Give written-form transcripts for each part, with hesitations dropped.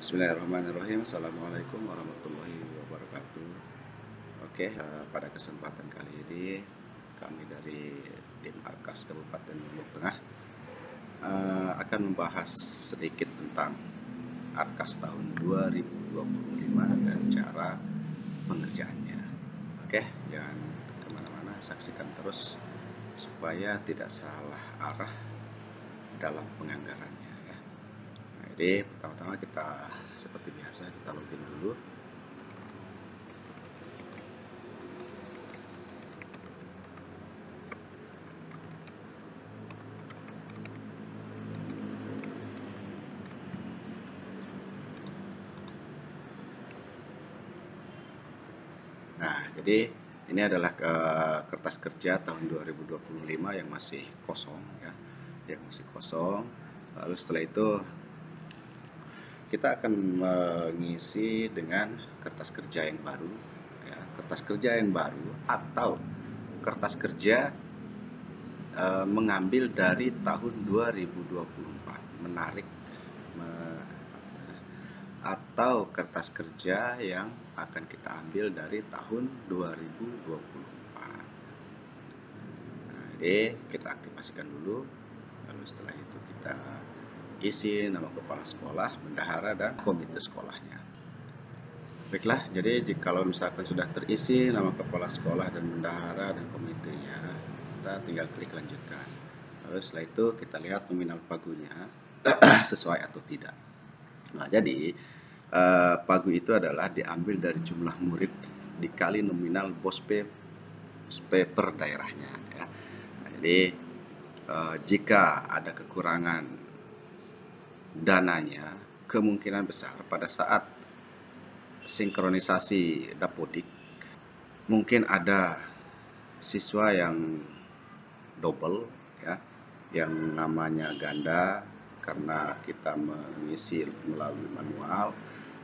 Bismillahirrahmanirrahim. Assalamualaikum warahmatullahi wabarakatuh. Oke, pada kesempatan kali ini kami dari tim Arkas Kabupaten Lombok Tengah akan membahas sedikit tentang Arkas tahun 2025 dan cara pengerjaannya. Oke, jangan kemana-mana, saksikan terus supaya tidak salah arah dalam penganggarannya ya. Nah, jadi pertama-tama kita seperti biasa kita login dulu. Nah, jadi ini adalah kertas kerja tahun 2025 yang masih kosong ya, yang masih kosong. Lalu setelah itu kita akan mengisi dengan kertas kerja yang baru ya, kertas kerja yang baru atau kertas kerja mengambil dari tahun 2024, menarik atau kertas kerja yang akan kita ambil dari tahun 2024. Nah, jadi kita aktifasikan dulu, lalu setelah itu kita isi nama kepala sekolah, bendahara, dan komite sekolahnya. Baiklah, jadi kalau misalkan sudah terisi nama kepala sekolah dan bendahara dan komitenya, kita tinggal klik lanjutkan. Lalu setelah itu kita lihat nominal pagunya sesuai atau tidak. Nah, jadi pagu itu adalah diambil dari jumlah murid dikali nominal BOSP per daerahnya ya. Nah, jadi jika ada kekurangan dananya, kemungkinan besar pada saat sinkronisasi Dapodik mungkin ada siswa yang double ya, yang namanya ganda karena kita mengisi melalui manual,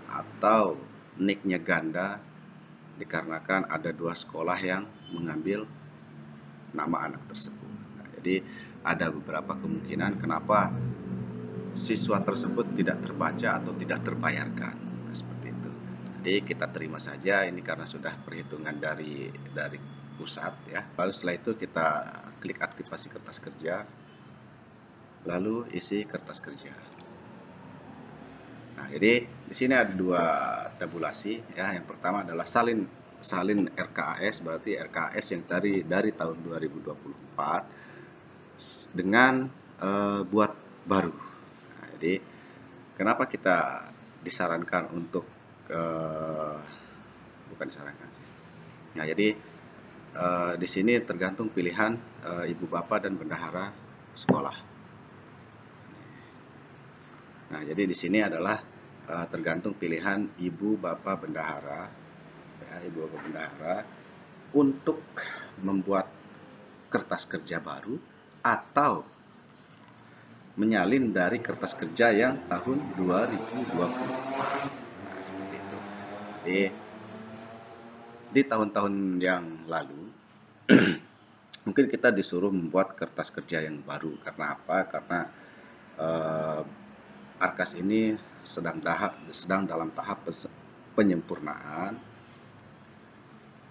atau nicknya ganda dikarenakan ada dua sekolah yang mengambil nama anak tersebut. Nah, jadi ada beberapa kemungkinan kenapa siswa tersebut tidak terbaca atau tidak terbayarkan. Nah, seperti itu. Jadi kita terima saja ini karena sudah perhitungan dari pusat ya. Lalu setelah itu kita klik aktifasi kertas kerja, lalu isi kertas kerja. Nah, jadi di sini ada dua tabulasi ya. Yang pertama adalah salin RKAS, berarti RKAS yang dari tahun 2024 dengan buat baru. Nah, jadi kenapa kita disarankan untuk bukan disarankan sih. Nah, jadi di sini tergantung pilihan ibu bapak dan bendahara sekolah. Nah, jadi di sini adalah tergantung pilihan ibu bapak bendahara, ya, ibu bapak bendahara untuk membuat kertas kerja baru atau menyalin dari kertas kerja yang tahun 2024. Nah, seperti itu. Jadi di tahun-tahun yang lalu mungkin kita disuruh membuat kertas kerja yang baru. Karena apa? Karena Arkas ini sedang dalam tahap penyempurnaan.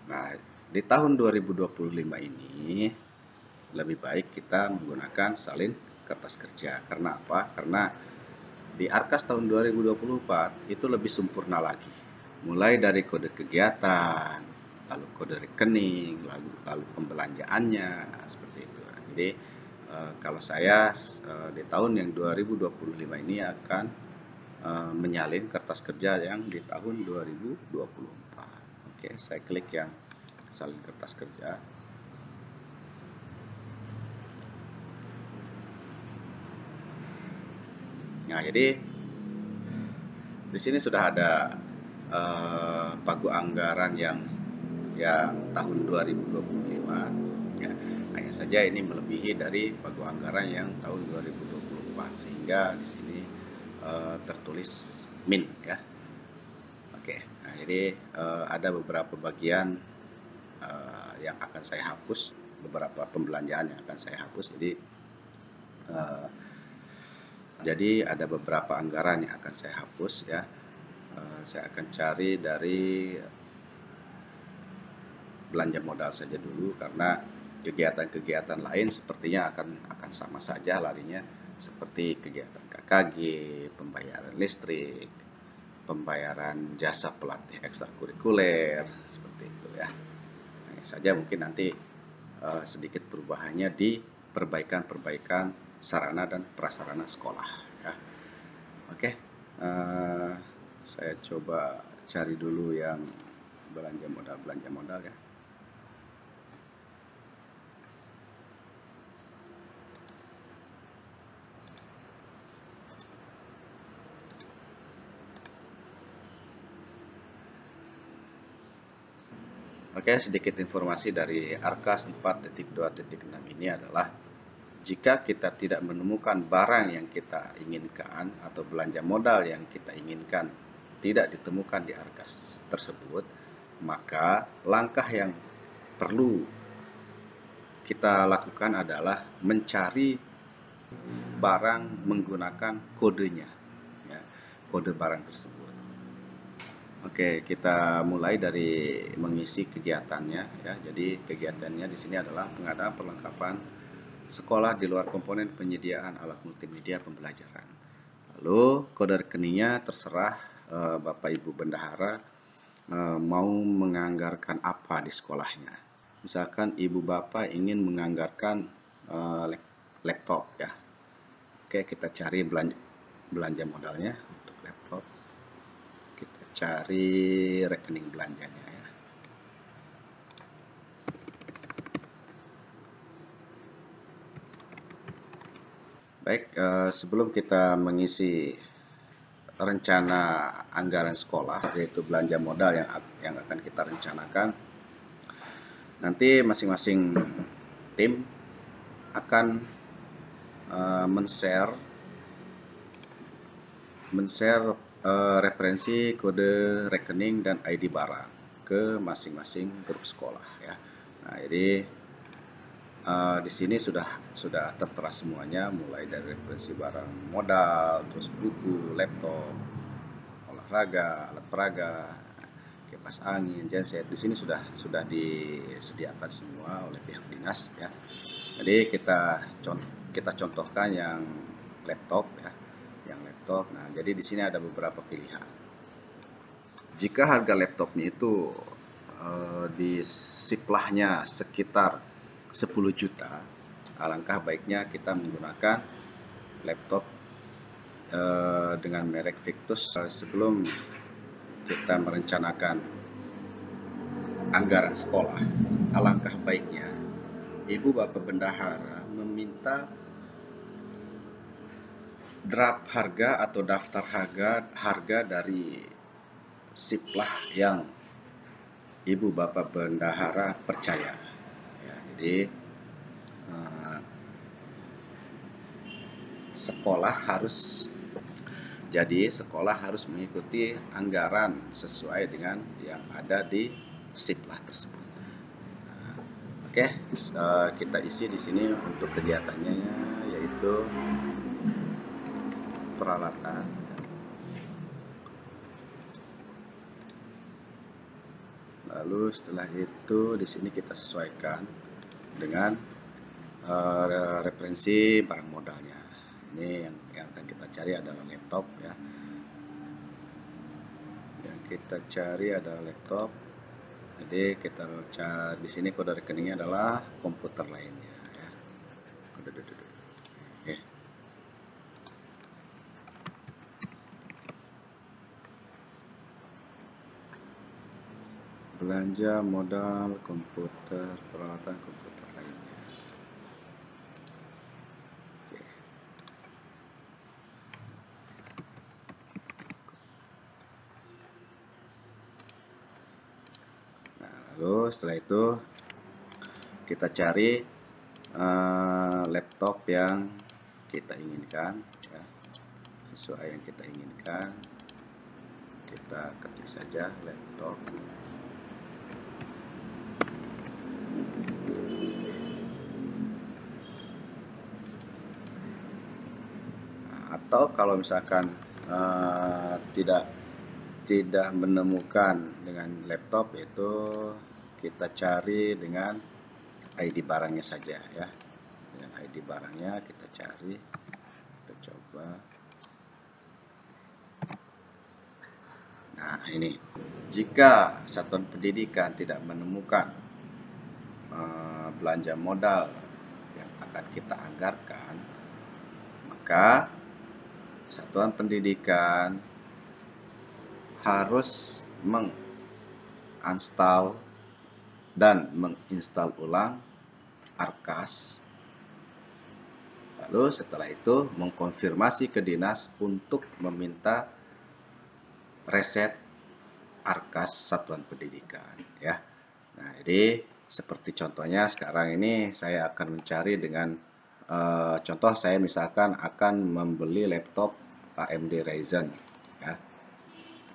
Nah, di tahun 2025 ini lebih baik kita menggunakan salin kertas kerja. Karena apa? Karena di Arkas tahun 2024 itu lebih sempurna lagi. Mulai dari kode kegiatan, lalu kode rekening, lalu pembelanjaannya, seperti itu. Jadi kalau saya di tahun yang 2025 ini akan menyalin kertas kerja yang di tahun 2024. Oke, saya klik yang salin kertas kerja. Nah, jadi di sini sudah ada pagu anggaran yang tahun 2025 ya. Hanya saja ini melebihi dari pagu anggaran yang tahun 2024 sehingga di sini tertulis min ya. Oke, nah jadi ada beberapa bagian yang akan saya hapus, beberapa pembelanjaan yang akan saya hapus. Jadi Jadi ada beberapa anggaran yang akan saya hapus ya. Saya akan cari dari belanja modal saja dulu, karena kegiatan-kegiatan lain sepertinya akan sama saja larinya, seperti kegiatan KKG, pembayaran listrik, pembayaran jasa pelatih ekstrakurikuler, seperti itu ya. Hanya saja mungkin nanti sedikit perubahannya di perbaikan-perbaikan sarana dan prasarana sekolah ya. Oke, saya coba cari dulu yang belanja modal ya. Oke, sedikit informasi dari Arkas 4.2.6 ini adalah jika kita tidak menemukan barang yang kita inginkan atau belanja modal yang kita inginkan tidak ditemukan di Arkas tersebut, maka langkah yang perlu kita lakukan adalah mencari barang menggunakan kodenya, ya, kode barang tersebut. Oke, kita mulai dari mengisi kegiatannya ya. Jadi kegiatannya di sini adalah pengadaan perlengkapan sekolah di luar komponen penyediaan alat multimedia pembelajaran. Lalu kode rekeningnya terserah Bapak Ibu Bendahara mau menganggarkan apa di sekolahnya. Misalkan Ibu Bapak ingin menganggarkan laptop ya. Oke, kita cari belanja modalnya untuk laptop. Kita cari rekening belanjanya ya. Baik, sebelum kita mengisi rencana anggaran sekolah, yaitu belanja modal yang akan kita rencanakan, nanti masing-masing tim akan men-share referensi kode rekening dan ID barang ke masing-masing grup sekolah ya. Nah, jadi di sini sudah tertera semuanya, mulai dari referensi barang modal, terus buku, laptop, olahraga, alat peraga, kipas angin, genset. Di sini sudah disediakan semua oleh pihak dinas ya. Jadi kita contohkan yang laptop ya, yang laptop. Nah, jadi di sini ada beberapa pilihan. Jika harga laptopnya itu di siplahnya sekitar 10 juta, alangkah baiknya kita menggunakan laptop dengan merek Victus. Sebelum kita merencanakan anggaran sekolah, alangkah baiknya Ibu Bapak Bendahara meminta draft harga atau daftar harga dari siplah yang Ibu Bapak Bendahara percaya ya. Jadi sekolah harus mengikuti anggaran sesuai dengan yang ada di siplah tersebut. Oke, kita isi di sini untuk kegiatannya, yaitu peralatan. Lalu setelah itu di sini kita sesuaikan dengan referensi barang modalnya. Ini yang akan kita cari adalah laptop ya. Yang kita cari adalah laptop. Jadi kita cari di sini kode rekeningnya adalah komputer lainnya ya. Oke. Belanja modal komputer, peralatan komputer lainnya. Oke. Nah, lalu setelah itu kita cari laptop yang kita inginkan ya, sesuai yang kita inginkan. Kita ketik saja laptop. Atau kalau misalkan tidak menemukan dengan laptop, itu kita cari dengan ID barangnya saja ya. Dengan ID barangnya kita cari, kita coba. Nah, ini jika satuan pendidikan tidak menemukan belanja modal yang akan kita anggarkan, maka satuan pendidikan harus menginstal dan menginstal ulang Arkas. Lalu setelah itu mengkonfirmasi ke dinas untuk meminta reset Arkas satuan pendidikan ya. Nah, jadi seperti contohnya sekarang ini saya akan mencari dengan contoh, saya misalkan akan membeli laptop AMD Ryzen ya.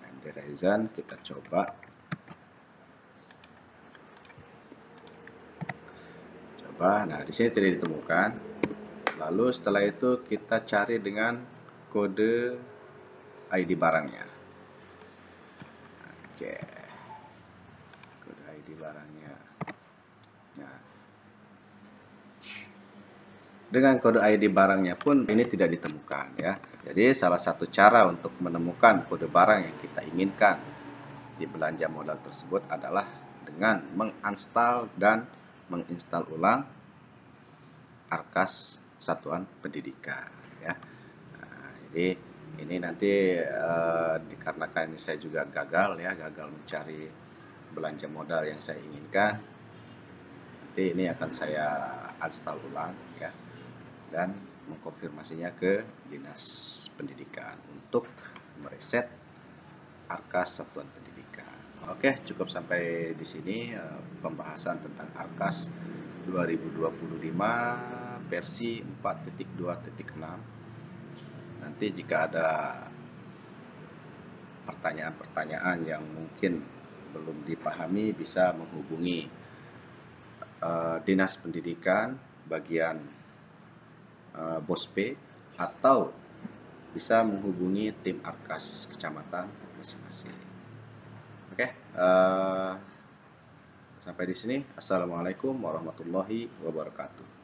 AMD Ryzen, kita coba. Nah, di sini tidak ditemukan. Lalu setelah itu kita cari dengan kode ID barangnya. Oke, kode ID barangnya. Nah, dengan kode ID barangnya pun ini tidak ditemukan ya. Jadi salah satu cara untuk menemukan kode barang yang kita inginkan di belanja modal tersebut adalah dengan menginstal dan menginstal ulang Arkas satuan pendidikan ya. Nah, jadi ini nanti dikarenakan ini saya juga gagal mencari belanja modal yang saya inginkan, nanti ini akan saya install ulang ya, dan mengkonfirmasinya ke dinas pendidikan untuk mereset Arkas satuan pendidikan. Oke, cukup sampai di sini pembahasan tentang Arkas 2025 versi 4.2.6. Nanti jika ada pertanyaan-pertanyaan yang mungkin belum dipahami, bisa menghubungi Dinas Pendidikan bagian BOSP, atau bisa menghubungi tim Arkas kecamatan masing-masing. Oke, sampai di sini. Assalamualaikum warahmatullahi wabarakatuh.